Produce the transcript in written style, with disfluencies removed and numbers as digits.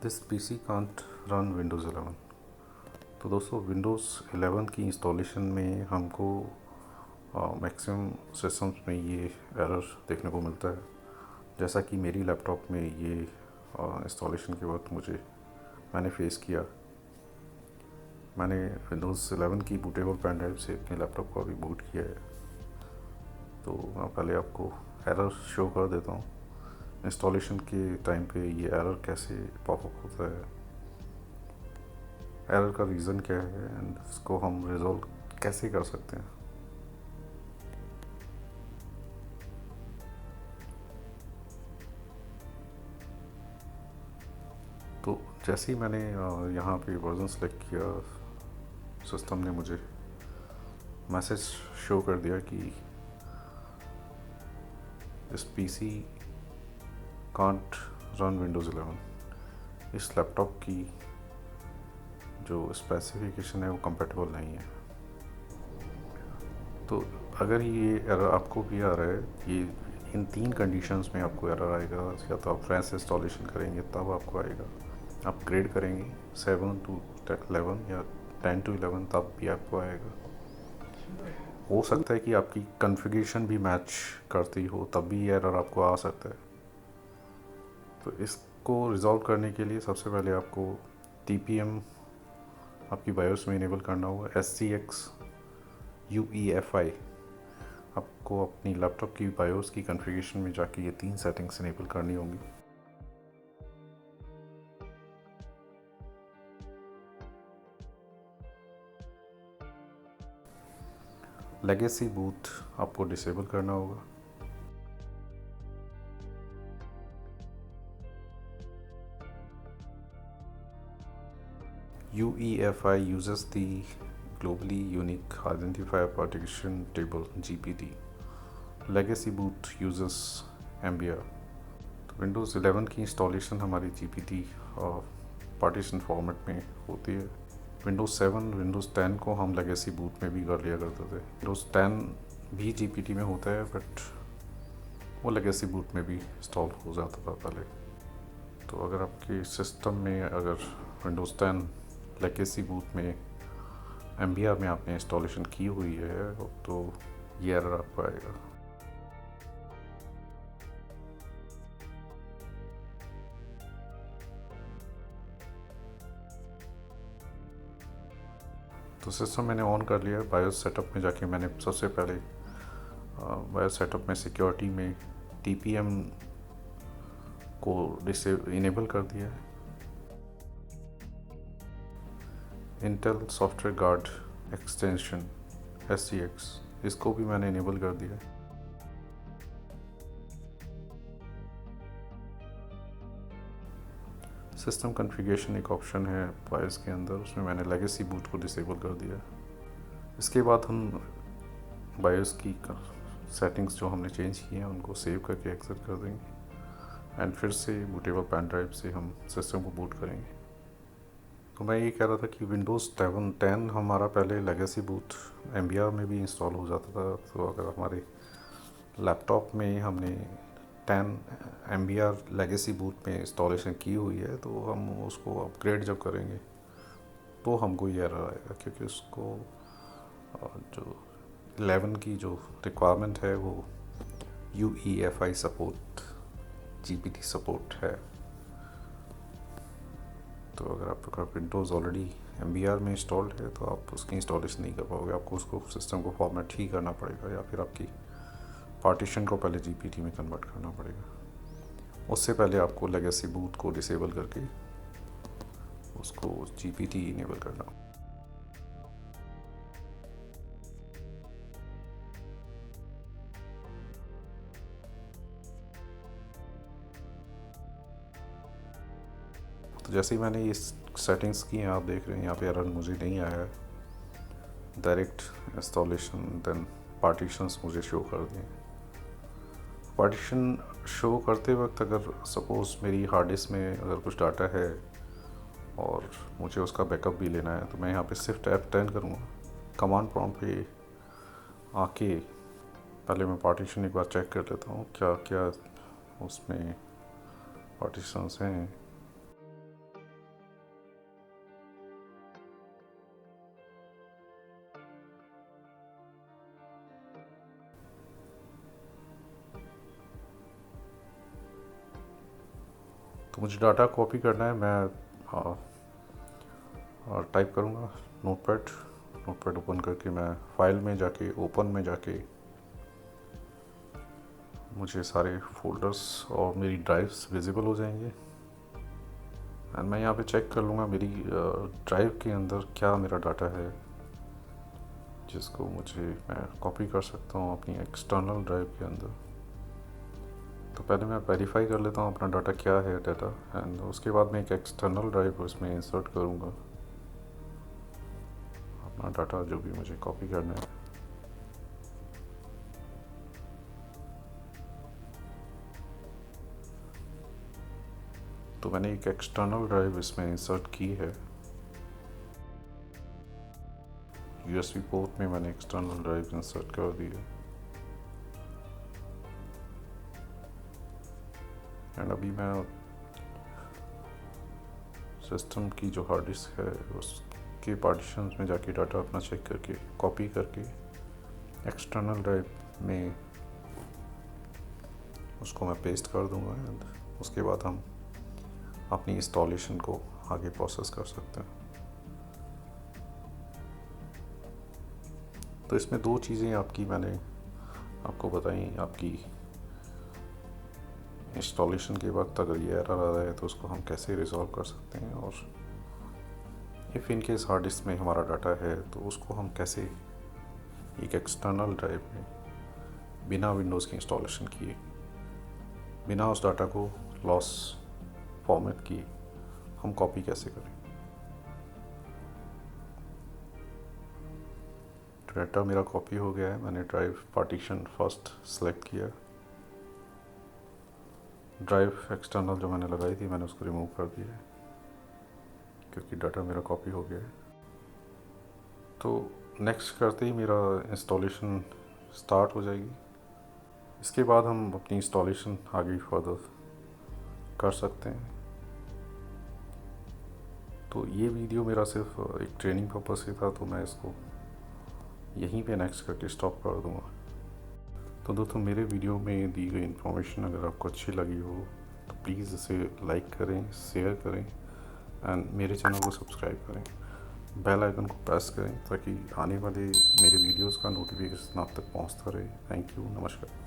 This PC can't run Windows 11। तो दोस्तों Windows 11 की इंस्टॉलेशन में हमको मैक्सिमम सिस्टम्स में ये एरर देखने को मिलता है। जैसा कि मेरी लैपटॉप में ये इंस्टॉलेशन के वक्त मैंने फेस किया। मैंने विंडोज़ 11 की बूटेबल पेन ड्राइव से अपने लैपटॉप को अभी बूट किया है। तो मैं पहले आपको एरर शो कर देता हूँ। इंस्टॉलेशन के टाइम पे ये एरर कैसे पॉपअप होता है, एरर का रीज़न क्या है एंड इसको हम रिजॉल्व कैसे कर सकते हैं। तो जैसे ही मैंने यहाँ पे वर्जन सेलेक्ट किया, सिस्टम ने मुझे मैसेज शो कर दिया कि इस पीसी कांट रन विंडोज़ 11। इस लैपटॉप की जो स्पेसिफिकेशन है वो कंपैटिबल नहीं है। तो अगर ये एरर आपको भी आ रहा है, ये इन 3 कंडीशंस में आपको एरर आएगा। या तो आप फ्रेश इंस्टॉलेशन करेंगे तब आपको आएगा, अपग्रेड करेंगे 7 to 11 या 10 to 11 तब भी आपको आएगा। हो सकता है कि आपकी कॉन्फ़िगरेशन भी मैच करती हो तब भी ये एरर आपको आ सकता है। तो इसको रिज़ॉल्व करने के लिए सबसे पहले आपको TPM आपकी बायोस में इनेबल करना होगा। SGX UEFI आपको अपनी लैपटॉप की बायोस की कॉन्फ़िगरेशन में जाके ये 3 सेटिंग्स इनेबल करनी होंगी। लेगेसी बूट आपको डिसेबल करना होगा। UEFI uses the globally unique identifier partition table GPT. Legacy boot uses MBR। तो विंडोज़ 11 की इंस्टॉलेशन हमारी GPT और पार्टीशन फॉर्मेट में होती है। विंडोज़ 7 विंडोज़ 10 को हम लेगेसी बूट में भी कर लिया करते थे। विंडोज़ 10 भी GPT में होता है बट वो लेगेसी बूट में भी इंस्टॉल हो जाता था पहले। तो अगर आपके सिस्टम में अगर विंडोज़ 10 लेगेसी बूट में MBR में आपने इंस्टॉलेशन की हुई है तो ये एरर आपको आएगा। तो सिस्टम मैंने ऑन कर लिया। बायोस सेटअप में जाके मैंने सबसे पहले बायोस सेटअप में सिक्योरिटी में TPM को इनेबल कर दिया है। Intel software guard extension SGX इसको भी मैंने इनेबल कर दिया है। सिस्टम कॉन्फ़िगरेशन एक ऑप्शन है बायोस के अंदर, उसमें मैंने लेगेसी बूट को डिसेबल कर दिया है। इसके बाद हम बायोस की सेटिंग्स जो हमने चेंज की हैं उनको सेव करके एक्सेट कर देंगे एंड फिर से बूटेबल पेन ड्राइव से हम सिस्टम को बूट करेंगे। तो मैं ये कह रहा था कि विंडोज़ 10 हमारा पहले लेगेसी बूट MBR में भी इंस्टॉल हो जाता था। तो अगर हमारे लैपटॉप में हमने 10 MBR लेगेसी बूट में इंस्टॉलेशन की हुई है तो हम उसको अपग्रेड जब करेंगे तो हमको ये एरर आएगा, क्योंकि उसको जो 11 की जो रिक्वायरमेंट है वो UEFI सपोर्ट GPT सपोर्ट है। तो अगर आपका विंडोज़ ऑलरेडी MBR में इंस्टॉल्ड है तो आप उसकी इंस्टॉलेशन नहीं कर पाओगे। आपको उसको सिस्टम को फॉर्मेट ही करना पड़ेगा या फिर आपकी पार्टीशन को पहले GPT में कन्वर्ट करना पड़ेगा। उससे पहले आपको लेगेसी बूट को डिसेबल करके उसको GPT इनेबल करना। तो जैसे ही मैंने ये सेटिंग्स की हैं आप देख रहे हैं यहाँ पे एरर मुझे नहीं आया है। डायरेक्ट इंस्टॉलेशन देन पार्टीशंस मुझे शो कर दिए। पार्टीशन शो करते वक्त अगर सपोज़ मेरी हार्ड डिस्क में अगर कुछ डाटा है और मुझे उसका बैकअप भी लेना है तो मैं यहाँ पे शिफ्ट F10 करूँगा। कमांड प्रॉम्प्ट पे आके पहले मैं पार्टीशन एक बार चेक कर लेता हूँ क्या क्या उसमें पार्टीशंस हैं। तो मुझे डाटा कॉपी करना है, मैं टाइप करूँगा नोटपैड ओपन करके मैं फाइल में जाके ओपन में जाके मुझे सारे फोल्डर्स और मेरी ड्राइव्स विजिबल हो जाएंगे। एंड मैं यहाँ पे चेक कर लूँगा मेरी ड्राइव के अंदर क्या मेरा डाटा है जिसको मैं कॉपी कर सकता हूँ अपनी एक्सटर्नल ड्राइव के अंदर। तो पहले मैं वेरीफाई कर लेता हूँ अपना डाटा क्या है डाटा, एंड उसके बाद मैं एक एक्सटर्नल ड्राइव उसमें इंसर्ट करूँगा अपना डाटा जो भी मुझे कॉपी करना है। तो मैंने एक एक्सटर्नल ड्राइव इसमें इंसर्ट की है। USB पोर्ट में मैंने एक्सटर्नल ड्राइव इंसर्ट कर दी है। एंड अभी मैं सिस्टम की जो हार्ड डिस्क है उसके पार्टीशंस में जाके डाटा अपना चेक करके कॉपी करके एक्सटर्नल ड्राइव में उसको मैं पेस्ट कर दूंगा। एंड उसके बाद हम अपनी इंस्टॉलेशन को आगे प्रोसेस कर सकते हैं। तो इसमें दो चीज़ें मैंने आपको बताई। आपकी इंस्टॉलेशन के वक्त अगर ये एरर आ रहा है तो उसको हम कैसे रिजॉल्व कर सकते हैं, और if in case hard disk में हमारा डाटा है तो उसको हम कैसे एक एक्सटर्नल ड्राइव में बिना विंडोज़ की इंस्टॉलेशन किए, बिना उस डाटा को लॉस फॉर्मेट किए हम कॉपी कैसे करें। डाटा मेरा कॉपी हो गया है। मैंने ड्राइव पार्टीशन फर्स्ट सेलेक्ट किया। ड्राइव एक्सटर्नल जो मैंने लगाई थी मैंने उसको रिमूव कर दिया है क्योंकि डाटा मेरा कॉपी हो गया है। तो नेक्स्ट करते ही मेरा इंस्टॉलेशन स्टार्ट हो जाएगी। इसके बाद हम अपनी इंस्टॉलेशन आगे फर्दर कर सकते हैं। तो ये वीडियो मेरा सिर्फ एक ट्रेनिंग पर्पस से था, तो मैं इसको यहीं पे नेक्स्ट करके स्टॉप कर दूँगा। तो दोस्तों, मेरे वीडियो में दी गई इन्फॉर्मेशन अगर आपको अच्छी लगी हो तो प्लीज़ इसे लाइक करें, शेयर करें एंड मेरे चैनल को सब्सक्राइब करें। बेल आइकन को प्रेस करें ताकि आने वाले मेरे वीडियोस का नोटिफिकेशन आप तक पहुंचता रहे। थैंक यू, नमस्कार।